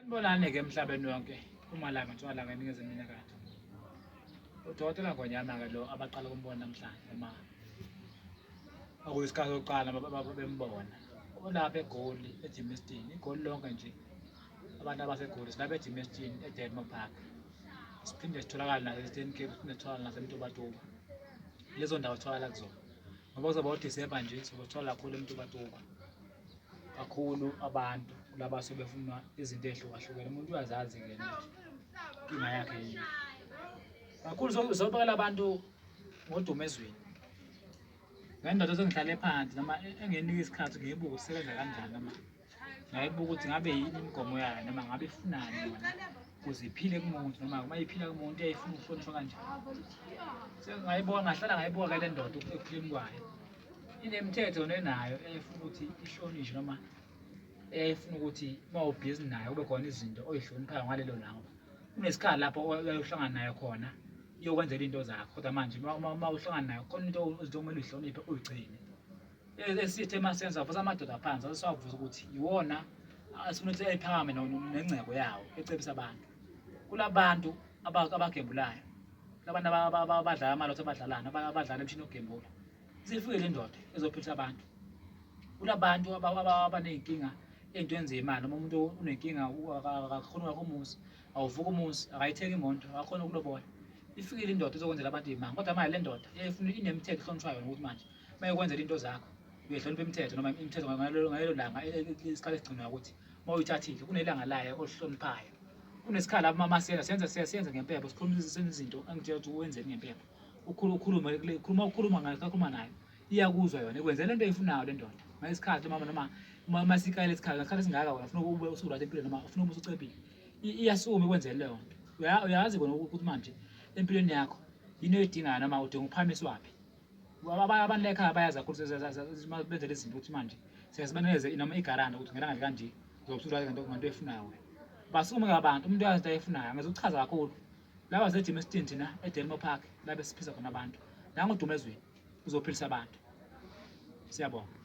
Sanibonani-ke emhlabeni wonke, umalanga ntshwalanga eningizimu enyakatho. Udokotela Ngonyama-ke lo abaqala ukumbona namhlanje noma okuyisikhathi sokuqala bembona. Ulapha eGoli eGymnaston, iGoli lonke nje abantu abaseGoli silapha eGymnaston eDelmo Park. Siphinde sitholakala nase-Eastern Cape, siphinde sitholakala naseMtubatuba. Lezo ndawo sitholakala kuzona. Ngoba kuzoba uDisemba nje sizothola kakhulu eMtubatuba. Kakhulu abantu laba sebefuna izinto ezihlukahlukene. Umuntu uyazazi-ke inkinga yakhe yini. Kakhulu sobekela abantu ngoDumezweni. Ngendoda sengihlale phansi noma enginika isikhathi ngiyibuka ukuthi isebenza kanjani noma ngayibuka ukuthi ngabe yini imigomo yayo noma ngabe ifunani yona ukuze iphile kumuntu noma uma iphila kumuntu iyayifuna ukuhlonishwa kanjani. Sengayibona ngahlala ngayibuka le ndoda ekuphileni kwayo. Inemithetho nenayo eyayifuna ukuthi ihlonishwe noma eyayifuna ukuthi uma ubhizi nayo kube khona izinto oyihloniphayo ngalelo langa. Kunesikhala lapho uyayohlangana nayo khona iyokwenzela into zakho, kodwa manje uma uhlangana nayo khona into okumele uyihloniphe uyigcine. Esithe masenza futhi amadoda phansi asiwavuza ukuthi iwona asifuna ukuthi ayiphakame nengcebo yawo ecebisa abantu. Kulabantu abagebulayo, labantu abadlala amalotho abadlalana abadlala emshini yokugembula. Sifike le ndoda ezophilisa abantu. Kulabantu abaney'nkinga ey'ntweni zey'mali noma umuntu unenkinga akakhoni ukwakha umuzi, awuvuka umuzi, akayitheki imoto, akakhoni ukulobola. Ifikile indoda izokwenzela abantu iy'manga, kodwa manje le ndoda iyayifuna inemithetho ehlonishwayo ukuthi manje uma ukwenzela into zakho uyehlonipha imithetho noma imithetho ngalelo langa isikhathi esigcinwayo ukuthi uma uyithathile kunelanga layo olihloniphayo. Kunesikhala uma siyenza ngempepho sikhulumisise izinto engitshela ukuthi wenzeni ngempepho. Ukhuluma nayo iyakuzwa yona ikwenzela into eyifunayo le ndoda ngesikhathi noma sikayela isikhathi ngesikhathi esingaka wena ufuna ube usukulahle empilweni noma ufuna ube usucebile iyasukuma ikwenzele leyo nto. Uyazi kona ukuthi manje empilweni yakho yini oyidingayo noma udinga ukuphakamiswa waphi. Abantu la ekhaya bayazi kakhulu benzele izinto ukuthi manje siyasibaneleze noma igaranta ukuthi ngelanga kanje uzobusulahle ngento eyifunayo wena. Basukume abantu umuntu uyazi into ayifunayo angizukuchaza kakhulu. Laba seGymnaston thina eDelmo Park la besiphisa khona abantu. Nangu Udumezweni uzophilisa abantu. Siyabonga.